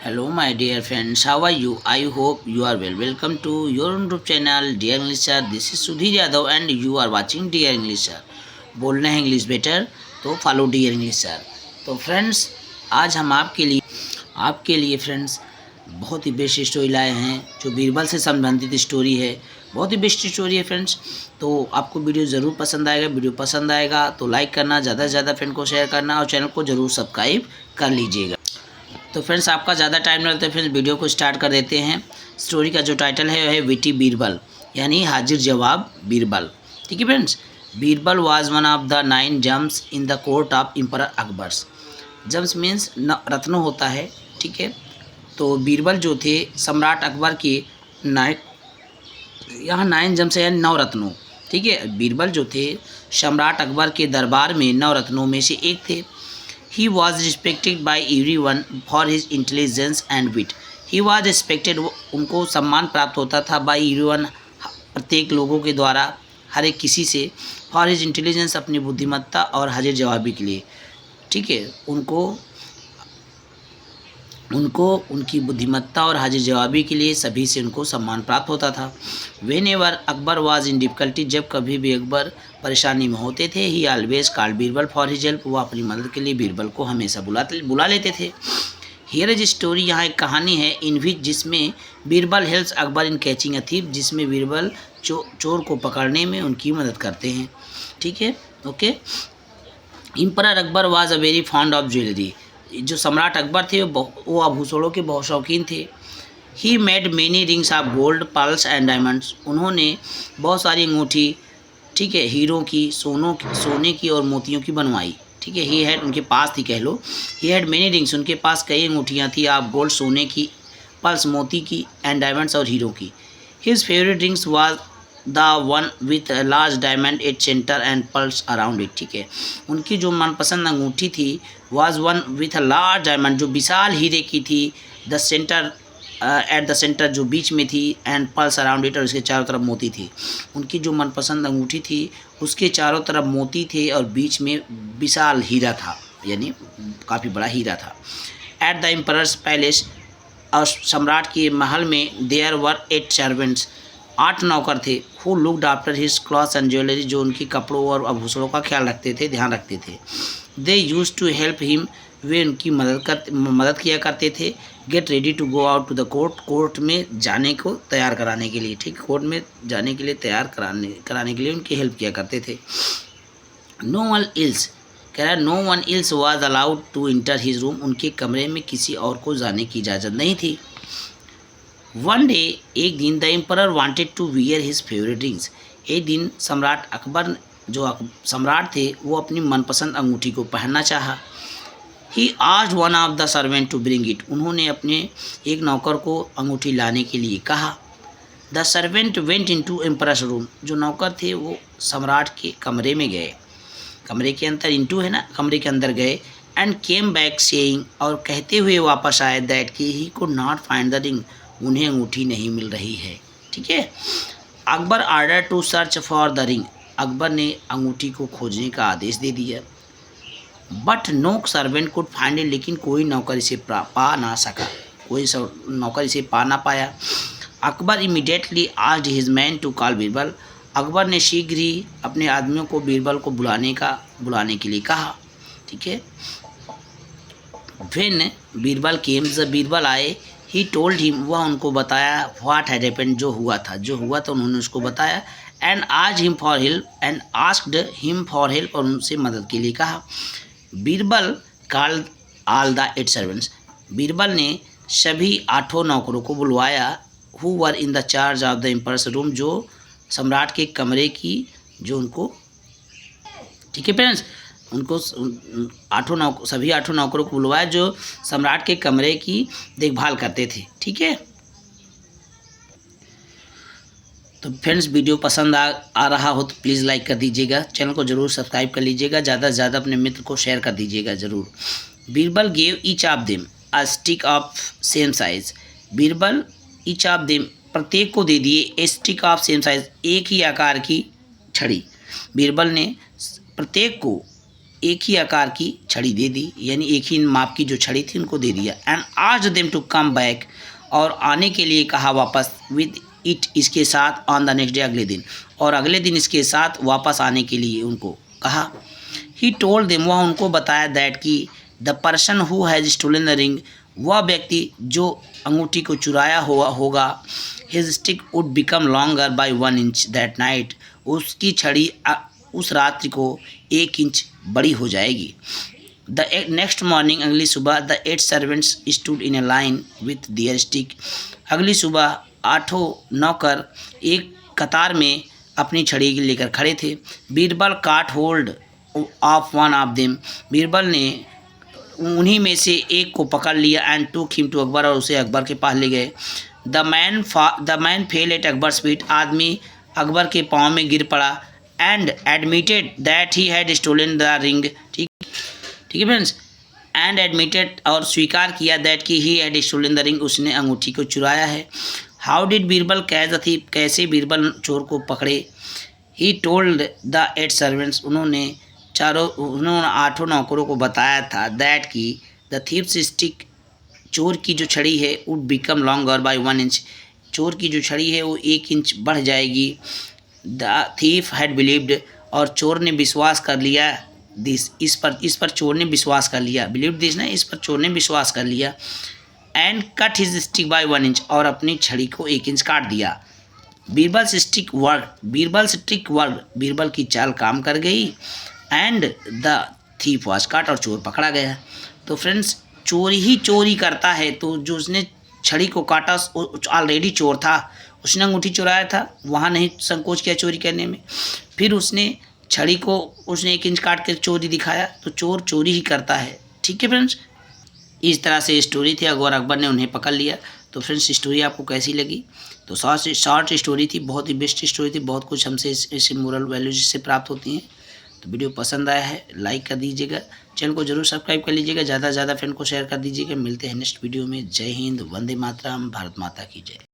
Hello, my dear friends. How are you? I hope you are well. Welcome to your own group channel, Dear English Sir. This is Sudhir Yadav, and you are watching Dear English Sir. बोलना है English better तो follow dear English sir. तो friends, आज हम आपके लिए friends बहुत ही best story लाए हैं जो बीरबल से संबंधित स्टोरी है। बहुत ही बेस्ट स्टोरी है फ्रेंड्स। तो आपको वीडियो ज़रूर पसंद आएगा। वीडियो पसंद आएगा तो लाइक करना, ज़्यादा से ज़्यादा फ्रेंड को शेयर करना और चैनल को ज़रूर सब्सक्राइब कर लीजिएगा। तो फ्रेंड्स, आपका ज़्यादा टाइम नहीं लगता, फ्रेंड्स वीडियो को स्टार्ट कर देते हैं। स्टोरी का जो टाइटल है वह है विटी बीरबल, यानी हाजिर जवाब बीरबल। ठीक है friends. Birbal was one of the 9 germs in the court of emperor Akbar's. Germs means रत्नों होता है। ठीक है। तो बीरबल जो थे सम्राट अकबर के यहाँ 9 जम्स है, यानी 9 रत्नों। ठीक है। बीरबल जो थे सम्राट अकबर के दरबार में 9 रत्नों में से एक थे। He was respected by everyone for his intelligence and wit. He was respected, उनको सम्मान प्राप्त होता था by everyone, प्रत्येक लोगों के द्वारा, हर एक किसी से, for his intelligence, अपनी बुद्धिमत्ता और हाजिर जवाबी के लिए। ठीक है। उनको उनकी बुद्धिमत्ता और हाजिर जवाबी के लिए सभी से उनको सम्मान प्राप्त होता था। Whenever Akbar was in difficulty, जब कभी भी अकबर परेशानी में होते थे, ही always called Birbal for his help, वो अपनी मदद के लिए बीरबल को हमेशा बुला लेते थे। हियर इज स्टोरी, यहाँ एक कहानी है, इन विच, जिसमें Birbal helps Akbar in catching a thief, जिसमें बीरबल चोर को पकड़ने में उनकी मदद करते हैं। ठीक है। Okay. Emperor Akbar was a very fond of jewellery, जो सम्राट अकबर थे वो आभूषणों के बहुत शौकीन थे। He made many rings of gold, pearls and diamonds, उन्होंने बहुत सारी अंगूठी, ठीक है, हीरों की, सोने की और मोतियों की बनवाई। ठीक है। ही हैड, उनके पास थी, कह लो। ही हैड मेनी रिंग्स, उनके पास कई अंगूठियाँ थी, ऑफ गोल्ड, सोने की, पर्ल्स, मोती की, एंड डायमंड्स, और हीरों की। His favourite rings was the one with large diamond at centre and pearls around it. ठीक है। उनकी जो मनपसंद अंगूठी थी was one with a large diamond, जो विशाल हीरे की थी, the centre, at the centre, जो बीच में थी, एंड पर्ल्स अराउंड इट, और उसके चारों तरफ मोती थी। उनकी जो मनपसंद अंगूठी थी उसके चारों तरफ मोती थे और बीच में विशाल हीरा था, यानी काफ़ी बड़ा हीरा था। एट द एम्परर्स पैलेस, और सम्राट के महल में, देयर वर 8 सर्वेंट्स, 8 नौकर थे, who looked after his clothes and jewellery, जो उनकी कपड़ों और आभूषणों का ख्याल रखते थे, ध्यान रखते थे। They used to help him, वे उनकी मदद किया करते थे। Get ready to go out to the court, court में जाने को तैयार कराने के लिए। ठीक, कोर्ट में जाने के लिए तैयार कराने के लिए उनकी हेल्प किया करते थे। नो वन इल्स, कह रहा है, no one else was allowed to enter his room, उनके कमरे में किसी और को जाने की इजाज़त नहीं थी। वन डे, एक दिन, the emperor wanted to wear his favourite rings, एक दिन सम्राट अकबर, जो सम्राट थे, वो अपनी मनपसंद अंगूठी को पहनना चाहा। He asked one of the servant to bring it, उन्होंने अपने एक नौकर को अंगूठी लाने के लिए कहा। The servant went in to emperor's room, जो नौकर थे वो सम्राट के कमरे में गए, कमरे के अंदर, इंटू है ना, कमरे के अंदर गए, एंड केम बैक सेइंग, और कहते हुए वापस आए, दैट कि he could not find the ring, उन्हें अंगूठी नहीं मिल रही है। ठीक है। Akbar order to search for the ring, Akbar ने अंगूठी को खोजने का आदेश दे दिया। But no servant could find it, लेकिन कोई नौकर इसे पा ना सका, कोई नौकर इसे पा ना पाया। Akbar immediately asked his man to call Birbal, Akbar ने शीघ्र ही अपने आदमियों को बीरबल को बुलाने के लिए कहा। ठीक है। व्हेन बीरबल केम, जब बीरबल आए, ही टोल्ड हिम, वह उनको बताया, व्हाट हैड हैपेंड, जो हुआ था उन्होंने उसको बताया। And asked him for help, और उनसे मदद के लिए कहा। Birbal called all the 8 servants, Birbal ने सभी 8 नौकरों को बुलवाया, who were in the charge of the emperors room, जो सम्राट के कमरे की, जो उनको, ठीक है फ्रेंड्स, उनको सभी 8 नौकरों को बुलवाया जो सम्राट के कमरे की देखभाल करते थे। ठीक है। तो फ्रेंड्स, वीडियो पसंद आ रहा हो तो प्लीज़ लाइक कर दीजिएगा, चैनल को ज़रूर सब्सक्राइब कर लीजिएगा, ज़्यादा से ज़्यादा अपने मित्र को शेयर कर दीजिएगा ज़रूर। Birbal gave each of them a stick of same size, Birbal each of them, प्रत्येक को दे दिए, ए स्टिक ऑफ सेम साइज, एक ही आकार की छड़ी। बीरबल ने प्रत्येक को एक ही आकार की छड़ी दे दी, यानी एक ही माप की जो छड़ी थी उनको दे दिया। And asked them to come back, और आने के लिए कहा वापस, विद इट, इसके साथ, ऑन द नेक्स्ट डे, अगले दिन, और अगले दिन इसके साथ वापस आने के लिए उनको कहा। ही टोल्ड देम, वह उनको बताया, दैट कि the person who has stolen the ring, वह व्यक्ति जो अंगूठी को चुराया हुआ होगा, his stick would become longer by 1 inch that night, उसकी छड़ी उस रात्रि को 1 इंच बड़ी हो जाएगी। द नेक्स्ट मॉर्निंग, अगली सुबह, the 8 servants stood in a line with their stick, अगली सुबह 8 नौकर एक कतार में अपनी छड़ी लेकर खड़े थे। बीरबल काट hold of one of them, Birbal ने उन्हीं में से एक को पकड़ लिया। एंड टूक हिम टू अकबर, और उसे अकबर के पास ले गए। The man fell at Akbar's feet, आदमी अकबर के पाँव में गिर पड़ा। And admitted that he had stolen the ring, ठीक है फ्रेंड्स, एंड एडमिटेड, और स्वीकार किया, दैट कि he had stolen the ring, उसने अंगूठी को चुराया है। How did Birbal catch the thief, कैसे बीरबल चोर को पकड़े। ही टोल्ड द 8 सर्वेंट्स, उन्होंने 8 नौकरों को बताया था, दैट कि द थीफ्स स्टिक, चोर की जो छड़ी है, would become longer by 1 inch, चोर की जो छड़ी है वो 1 इंच बढ़ जाएगी। द थीफ हैड बिलीव्ड, और चोर ने विश्वास कर लिया दिस, इस पर चोर ने विश्वास कर लिया, बिलीव दिस ना, इस पर चोर ने विश्वास कर लिया। And cut his stick by 1 inch, और अपनी छड़ी को 1 इंच काट दिया। बीरबल स्टिक वर्क, बीरबल की चाल काम कर गई। एंड द थीफ वाज काट, और चोर पकड़ा गया। तो फ्रेंड्स, चोरी ही चोरी करता है, तो जो उसने छड़ी को काटा ऑलरेडी चोर था, उसने अंगूठी चुराया था, वहाँ नहीं संकोच किया चोरी करने में। फिर उसने छड़ी को उसने 1 इंच काट कर चोरी दिखाया, तो चोर चोरी ही करता है। ठीक है फ्रेंड्स, इस तरह से स्टोरी थी, और अकबर ने उन्हें पकड़ लिया। तो फ्रेंड्स, स्टोरी आपको कैसी लगी? तो शॉर्ट स्टोरी थी, बहुत ही बेस्ट स्टोरी थी, बहुत कुछ हमसे ऐसे मोरल वैल्यूज से प्राप्त होती हैं। तो वीडियो पसंद आया है लाइक कर दीजिएगा, चैनल को जरूर सब्सक्राइब कर लीजिएगा, ज़्यादा से ज़्यादा फ्रेंड को शेयर कर दीजिएगा। मिलते हैं नेक्स्ट वीडियो में। जय हिंद, वंदे मातरम, भारत माता की जय।